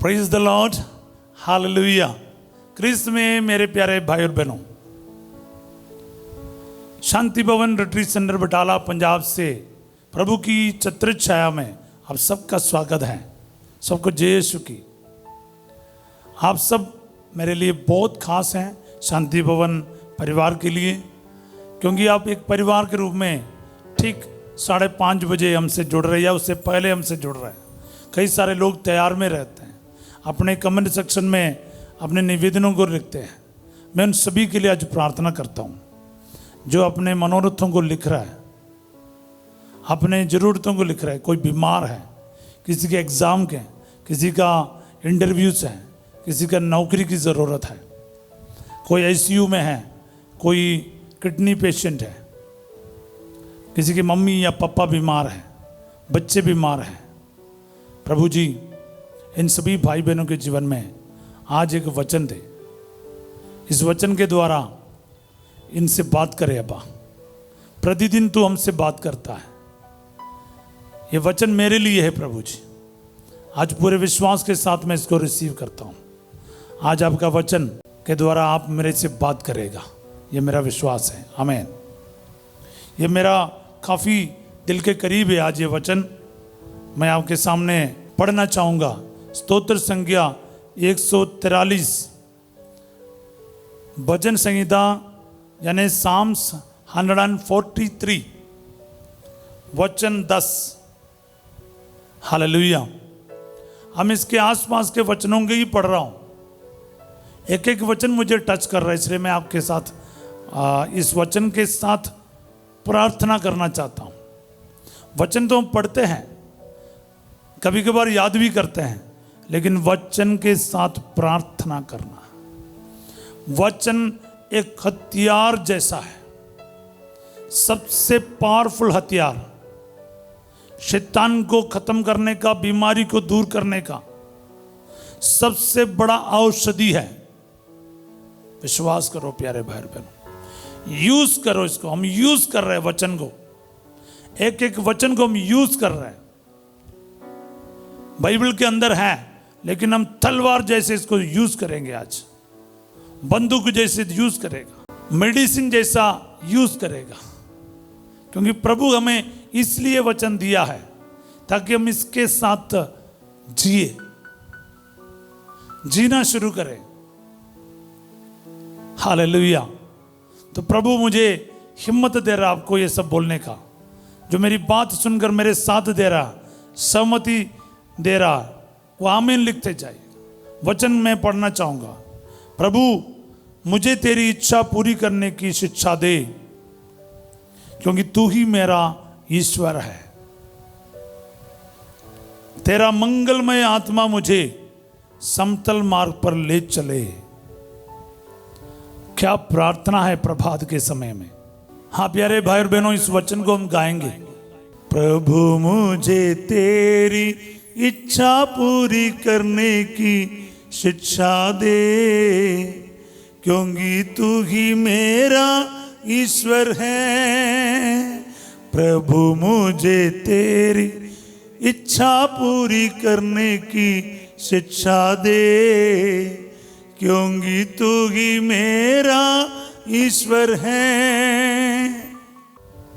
Praise the Lord, hallelujah. Christ में मेरे प्यारे भाई और बहनों, शांति भवन रिट्रीट सेंटर बटाला पंजाब से प्रभु की छत्र छाया में आप सबका स्वागत है। सबको जय यीशु की। आप सब मेरे लिए बहुत खास हैं शांति भवन परिवार के लिए, क्योंकि आप एक परिवार के रूप में ठीक 5:30 बजे हमसे जुड़ रहे हैं, उससे पहले हमसे जुड़ रहे हैं। कई सारे लोग तैयार में रहते हैं, अपने कमेंट सेक्शन में अपने निवेदनों को लिखते हैं। मैं उन सभी के लिए आज प्रार्थना करता हूँ जो अपने मनोरथों को लिख रहा है, अपने ज़रूरतों को लिख रहा है। कोई बीमार है, किसी के एग्ज़ाम के, किसी का इंटरव्यूज़ है, किसी का नौकरी की ज़रूरत है, कोई आईसीयू में है, कोई किडनी पेशेंट है, किसी की मम्मी या पापा बीमार है, बच्चे बीमार हैं। प्रभु जी इन सभी भाई बहनों के जीवन में आज एक वचन दे। इस वचन के द्वारा इनसे बात करे अब्बा। प्रतिदिन तू हमसे बात करता है, ये वचन मेरे लिए है प्रभु जी। आज पूरे विश्वास के साथ मैं इसको रिसीव करता हूँ। आज आपका वचन के द्वारा आप मेरे से बात करेगा, ये मेरा विश्वास है। आमीन। ये मेरा काफ़ी दिल के करीब है। आज ये वचन मैं आपके सामने पढ़ना चाहूँगा। स्तोत्र संज्ञा 143, भजन संहिता यानी साम्स 143 वचन 10। हालेलुया। हम इसके आसपास के वचनों के ही पढ़ रहा हूँ। एक एक वचन मुझे टच कर रहा है, इसलिए मैं आपके साथ इस वचन के साथ प्रार्थना करना चाहता हूँ। वचन तो हम पढ़ते हैं, कभी कभार याद भी करते हैं, लेकिन वचन के साथ प्रार्थना करना, वचन एक हथियार जैसा है, सबसे पावरफुल हथियार, शैतान को खत्म करने का, बीमारी को दूर करने का सबसे बड़ा औषधि है। विश्वास करो प्यारे भाई बहनों, यूज करो इसको। हम यूज कर रहे हैं वचन को, एक एक वचन को हम यूज कर रहे हैं। बाइबल के अंदर है, लेकिन हम तलवार जैसे इसको यूज करेंगे। आज बंदूक जैसे यूज करेगा, मेडिसिन जैसा यूज करेगा, क्योंकि प्रभु हमें इसलिए वचन दिया है ताकि हम इसके साथ जीना शुरू करें। हालेलुया। तो प्रभु मुझे हिम्मत दे रहा आपको ये सब बोलने का। जो मेरी बात सुनकर मेरे साथ दे रहा, सहमति दे रहा, वो आमीन लिखते जाइए। वचन मैं पढ़ना चाहूँगा। प्रभु मुझे तेरी इच्छा पूरी करने की शिक्षा दे, क्योंकि तू ही मेरा ईश्वर है। तेरा मंगलमय आत्मा मुझे समतल मार्ग पर ले चले। क्या प्रार्थना है प्रभात के समय में। हाँ प्यारे भाई और बहनों, इस वचन को हम गाएंगे। प्रभु मुझे तेरी इच्छा पूरी करने की शिक्षा दे, क्योंकि तू ही मेरा ईश्वर है। प्रभु मुझे तेरी इच्छा पूरी करने की शिक्षा दे, क्योंकि तू ही मेरा ईश्वर है।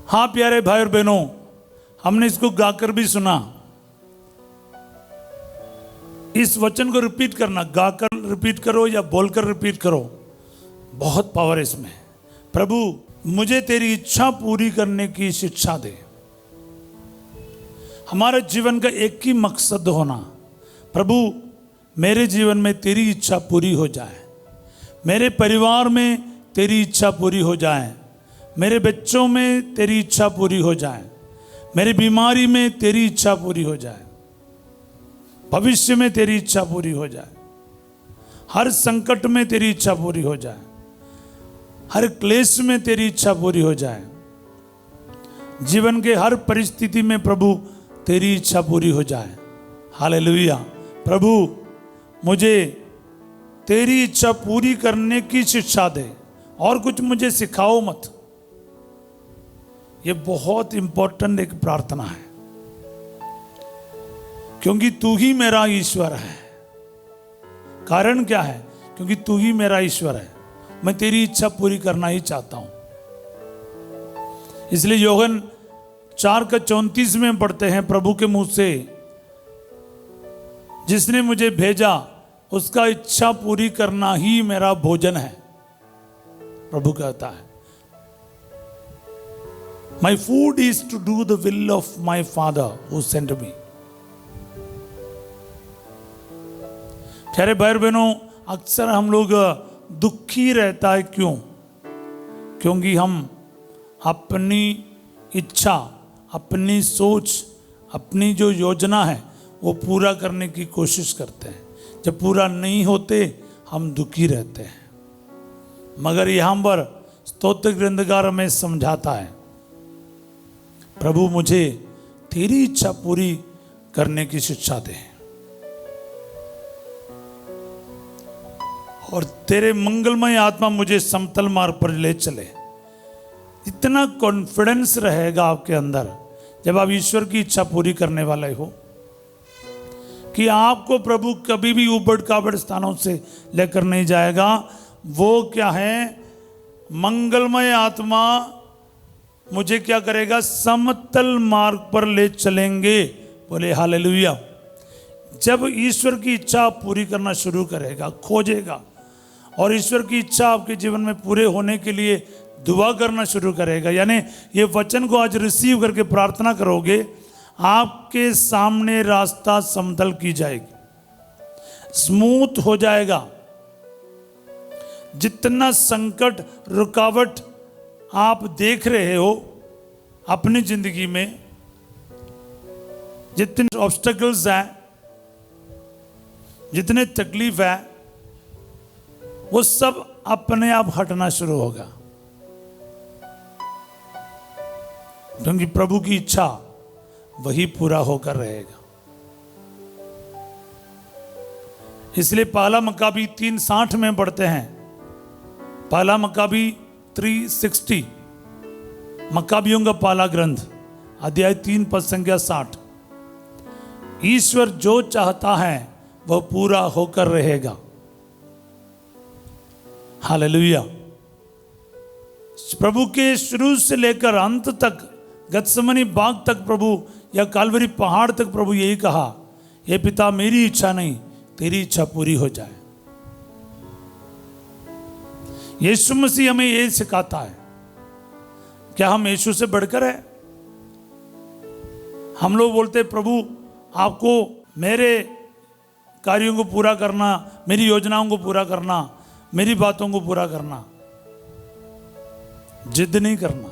हाँ प्यारे भाई और बहनों, हमने इसको गाकर भी सुना। इस वचन को रिपीट करना, गाकर रिपीट करो या बोलकर रिपीट करो, बहुत पावर है इसमें। प्रभु मुझे तेरी इच्छा पूरी करने की शिक्षा दे। हमारे जीवन का एक ही मकसद होना, प्रभु मेरे जीवन में तेरी इच्छा पूरी हो जाए, मेरे परिवार में तेरी इच्छा पूरी हो जाए, मेरे बच्चों में तेरी इच्छा पूरी हो जाए, मेरी बीमारी में तेरी इच्छा पूरी हो जाए, भविष्य में तेरी इच्छा पूरी हो जाए, हर संकट में तेरी इच्छा पूरी हो जाए, हर क्लेश में तेरी इच्छा पूरी हो जाए, जीवन के हर परिस्थिति में प्रभु तेरी इच्छा पूरी हो जाए। हालेलुया। प्रभु मुझे तेरी इच्छा पूरी करने की शिक्षा दे, और कुछ मुझे सिखाओ मत। ये बहुत इंपॉर्टेंट एक प्रार्थना है, क्योंकि तू ही मेरा ईश्वर है। कारण क्या है? क्योंकि तू ही मेरा ईश्वर है, मैं तेरी इच्छा पूरी करना ही चाहता हूं। इसलिए योहन 4:34 में पढ़ते हैं प्रभु के मुंह से, जिसने मुझे भेजा उसका इच्छा पूरी करना ही मेरा भोजन है। प्रभु कहता है, my food is to do the will of my father who sent me. प्यारे भाई बहनों, अक्सर हम लोग दुखी रहता है, क्यों? क्योंकि हम अपनी इच्छा, अपनी सोच, अपनी जो योजना है वो पूरा करने की कोशिश करते हैं। जब पूरा नहीं होते हम दुखी रहते हैं। मगर यहां पर स्तोत्र ग्रंथकार हमें समझाता है, प्रभु मुझे तेरी इच्छा पूरी करने की शिक्षा दे और तेरे मंगलमय आत्मा मुझे समतल मार्ग पर ले चले। इतना कॉन्फिडेंस रहेगा आपके अंदर जब आप ईश्वर की इच्छा पूरी करने वाले हो कि आपको प्रभु कभी भी उबड़ खाबड़ स्थानों से लेकर नहीं जाएगा। वो क्या है? मंगलमय आत्मा मुझे क्या करेगा? समतल मार्ग पर ले चलेंगे। बोले हालेलुया। जब ईश्वर की इच्छा पूरी करना शुरू करेगा, खोजेगा और ईश्वर की इच्छा आपके जीवन में पूरे होने के लिए दुआ करना शुरू करेगा, यानी ये वचन को आज रिसीव करके प्रार्थना करोगे, आपके सामने रास्ता समतल की जाएगी, स्मूथ हो जाएगा। जितना संकट, रुकावट आप देख रहे हो अपनी जिंदगी में, जितने ऑब्स्टेकल्स हैं, जितने तकलीफ है, वो सब अपने आप हटना शुरू होगा, क्योंकि प्रभु की इच्छा वही पूरा होकर रहेगा। इसलिए पहला मक्काबी 3:60 में पढ़ते हैं, पहला मक्काबी 3:60, मक्काबियों का पहला ग्रंथ अध्याय 3 पद संख्या 60, ईश्वर जो चाहता है वह पूरा होकर रहेगा। हालेलुया। प्रभु के शुरू से लेकर अंत तक, गत्समनी बाग तक प्रभु, या कालवरी पहाड़ तक प्रभु यही कहा, हे पिता मेरी इच्छा नहीं तेरी इच्छा पूरी हो जाए। यीशु मसीह हमें यही सिखाता है। क्या हम यीशु से बढ़कर है? हम लोग बोलते हैं प्रभु आपको मेरे कार्यों को पूरा करना, मेरी योजनाओं को पूरा करना, मेरी बातों को पूरा करना। जिद नहीं करना,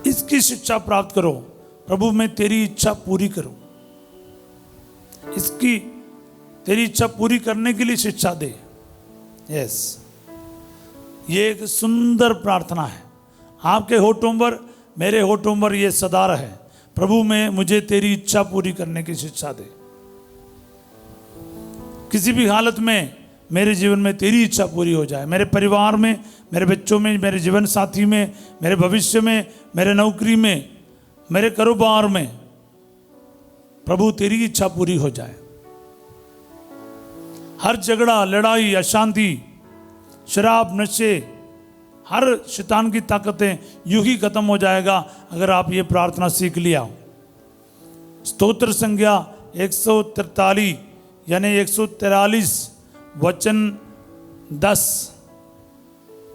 इसकी शिक्षा प्राप्त करो, प्रभु मैं तेरी इच्छा पूरी करूं, इसकी तेरी इच्छा पूरी करने के लिए शिक्षा दे। यस, ये एक सुंदर प्रार्थना है। आपके होठों पर, मेरे होठों पर ये सदा रहे, प्रभु मैं मुझे तेरी इच्छा पूरी करने की शिक्षा दे। किसी भी हालत में मेरे जीवन में तेरी इच्छा पूरी हो जाए, मेरे परिवार में, मेरे बच्चों में, मेरे जीवन साथी में, मेरे भविष्य में, मेरे नौकरी में, मेरे कारोबार में, प्रभु तेरी इच्छा पूरी हो जाए। हर झगड़ा, लड़ाई, अशांति, शराब, नशे, हर शैतान की ताकतें यूं ही खत्म हो जाएगा अगर आप ये प्रार्थना सीख लिया। स्तोत्र संख्या 143 यानी 143 वचन 10,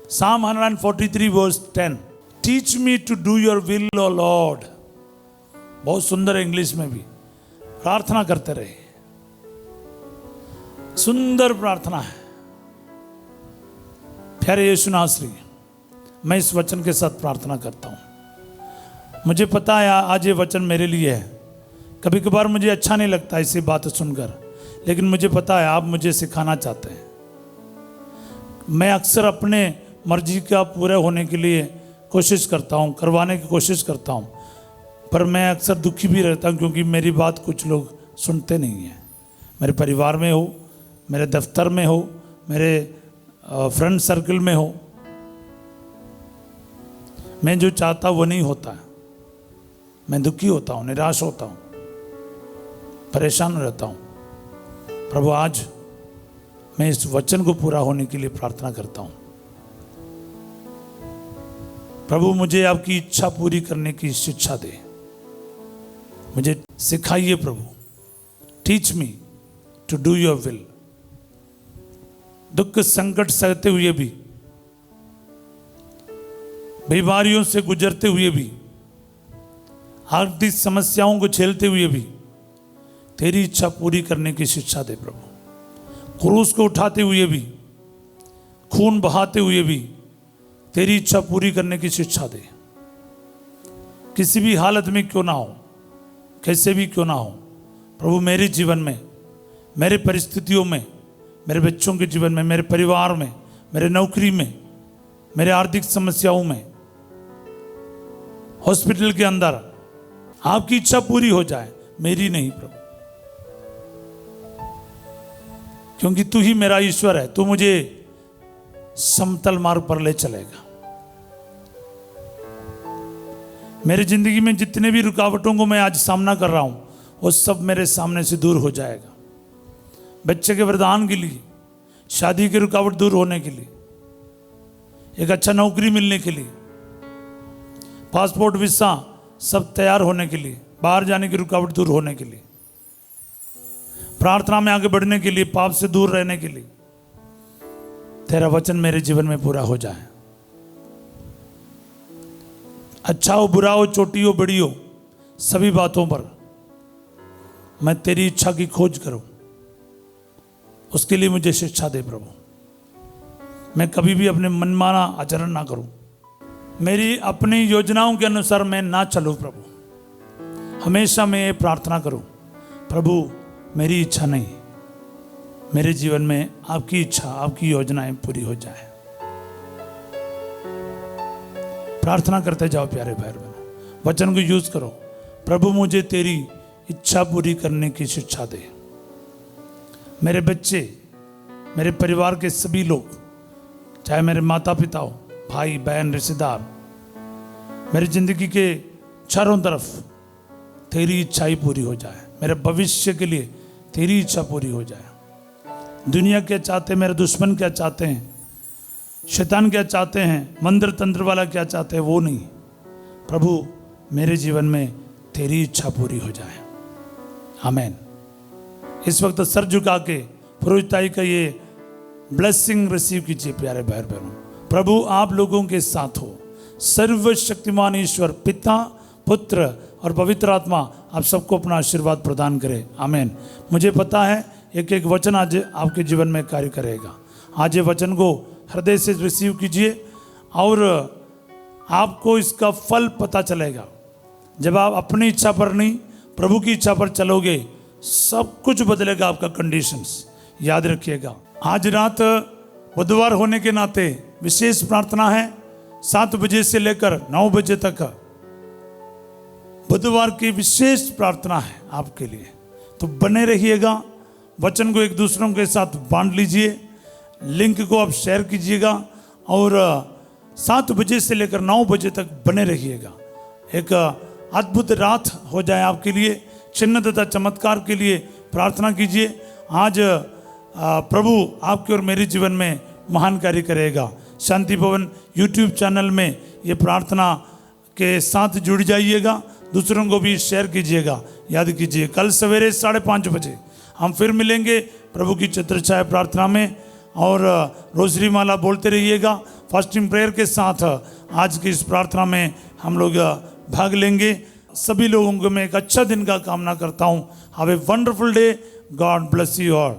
Psalm 143 verse 10, teach me to do your will O Lord. बहुत सुंदर इंग्लिश में भी प्रार्थना करते रहे, सुंदर प्रार्थना है। प्यारे यीशु नासरी, मैं इस वचन के साथ प्रार्थना करता हूं। मुझे पता है आज ये वचन मेरे लिए है। कभी कभार मुझे अच्छा नहीं लगता इसी बात सुनकर, लेकिन मुझे पता है आप मुझे सिखाना चाहते हैं। मैं अक्सर अपने मर्जी का पूरे होने के लिए कोशिश करता हूं, करवाने की कोशिश करता हूं, पर मैं अक्सर दुखी भी रहता हूं क्योंकि मेरी बात कुछ लोग सुनते नहीं हैं। मेरे परिवार में हो, मेरे दफ्तर में हो, मेरे फ्रेंड सर्कल में हो, मैं जो चाहता वो नहीं होता है। मैं दुखी होता हूँ, निराश होता हूँ, परेशान रहता हूँ। प्रभु आज मैं इस वचन को पूरा होने के लिए प्रार्थना करता हूं। प्रभु मुझे आपकी इच्छा पूरी करने की शिक्षा दे, मुझे सिखाइए प्रभु। Teach me to do your will. दुख संकट सहते हुए भी, बीमारियों से गुजरते हुए भी, आर्थिक समस्याओं को झेलते हुए भी तेरी इच्छा पूरी करने की शिक्षा दे प्रभु। क्रूस को उठाते हुए भी, खून बहाते हुए भी तेरी इच्छा पूरी करने की शिक्षा दे। किसी भी हालत में क्यों ना हो, कैसे भी क्यों ना हो प्रभु, मेरे जीवन में, मेरे परिस्थितियों में, मेरे बच्चों के जीवन में, मेरे परिवार में, मेरे नौकरी में, मेरे आर्थिक समस्याओं में, हॉस्पिटल के अंदर आपकी इच्छा पूरी हो जाए, मेरी नहीं प्रभु। क्योंकि तू ही मेरा ईश्वर है, तू मुझे समतल मार्ग पर ले चलेगा। मेरी जिंदगी में जितने भी रुकावटों को मैं आज सामना कर रहा हूं, वो सब मेरे सामने से दूर हो जाएगा। बच्चे के वरदान के लिए, शादी की रुकावट दूर होने के लिए, एक अच्छा नौकरी मिलने के लिए, पासपोर्ट वीसा सब तैयार होने के लिए, बाहर जाने की रुकावट दूर होने के लिए, प्रार्थना में आगे बढ़ने के लिए, पाप से दूर रहने के लिए तेरा वचन मेरे जीवन में पूरा हो जाए। अच्छा हो, बुरा हो, छोटी हो, बड़ी हो, सभी बातों पर मैं तेरी इच्छा की खोज करूं, उसके लिए मुझे शिक्षा दे प्रभु। मैं कभी भी अपने मनमाना आचरण ना करूं, मेरी अपनी योजनाओं के अनुसार मैं ना चलूं प्रभु। हमेशा मैं ये प्रार्थना करूं प्रभु, मेरी इच्छा नहीं, मेरे जीवन में आपकी इच्छा, आपकी योजनाएं पूरी हो जाए। प्रार्थना करते जाओ प्यारे भाई बहनों, वचन को यूज करो। प्रभु मुझे तेरी इच्छा पूरी करने की शिक्षा दे। मेरे बच्चे, मेरे परिवार के सभी लोग, चाहे मेरे माता पिता हो, भाई बहन, रिश्तेदार, मेरी जिंदगी के चारों तरफ तेरी इच्छा ही पूरी हो जाए। मेरे भविष्य के लिए तेरी इच्छा पूरी हो जाए। दुनिया क्या चाहते हैं, मेरे दुश्मन क्या चाहते हैं, शैतान क्या चाहते हैं, मंत्र तंत्र वाला क्या चाहते हैं, वो नहीं प्रभु, मेरे जीवन में तेरी इच्छा पूरी हो जाए। आमीन। इस वक्त सर झुका के पुरोहिताई का ये ब्लेसिंग रिसीव कीजिए प्यारे भाई बहनों। प्रभु आप लोगों के साथ हो। सर्वशक्तिमान ईश्वर पिता, पुत्र और पवित्र आत्मा आप सबको अपना आशीर्वाद प्रदान करे। आमीन। मुझे पता है एक एक वचन आज आपके जीवन में कार्य करेगा। आज ये वचन को हृदय से रिसीव कीजिए और आपको इसका फल पता चलेगा। जब आप अपनी इच्छा पर नहीं, प्रभु की इच्छा पर चलोगे, सब कुछ बदलेगा आपका कंडीशंस। याद रखिएगा, आज रात बुधवार होने के नाते विशेष प्रार्थना है। 7 बजे से लेकर 9 बजे तक बुधवार की विशेष प्रार्थना है आपके लिए। तो बने रहिएगा, वचन को एक दूसरों के साथ बांट लीजिए, लिंक को आप शेयर कीजिएगा और 7 बजे से लेकर 9 बजे तक बने रहिएगा। एक अद्भुत रात हो जाए आपके लिए। चिन्ह तथा चमत्कार के लिए प्रार्थना कीजिए। आज प्रभु आपके और मेरे जीवन में महान कार्य करेगा। शांति भवन यूट्यूब चैनल में ये प्रार्थना के साथ जुड़ जाइएगा, दूसरों को भी शेयर कीजिएगा। याद कीजिए, कल सवेरे 5:30 बजे हम फिर मिलेंगे प्रभु की छत्रछाया प्रार्थना में। और रोजरी माला बोलते रहिएगा। फास्टिंग प्रेयर के साथ आज की इस प्रार्थना में हम लोग भाग लेंगे। सभी लोगों को मैं एक अच्छा दिन का कामना करता हूँ। Have a wonderful day. God bless you all.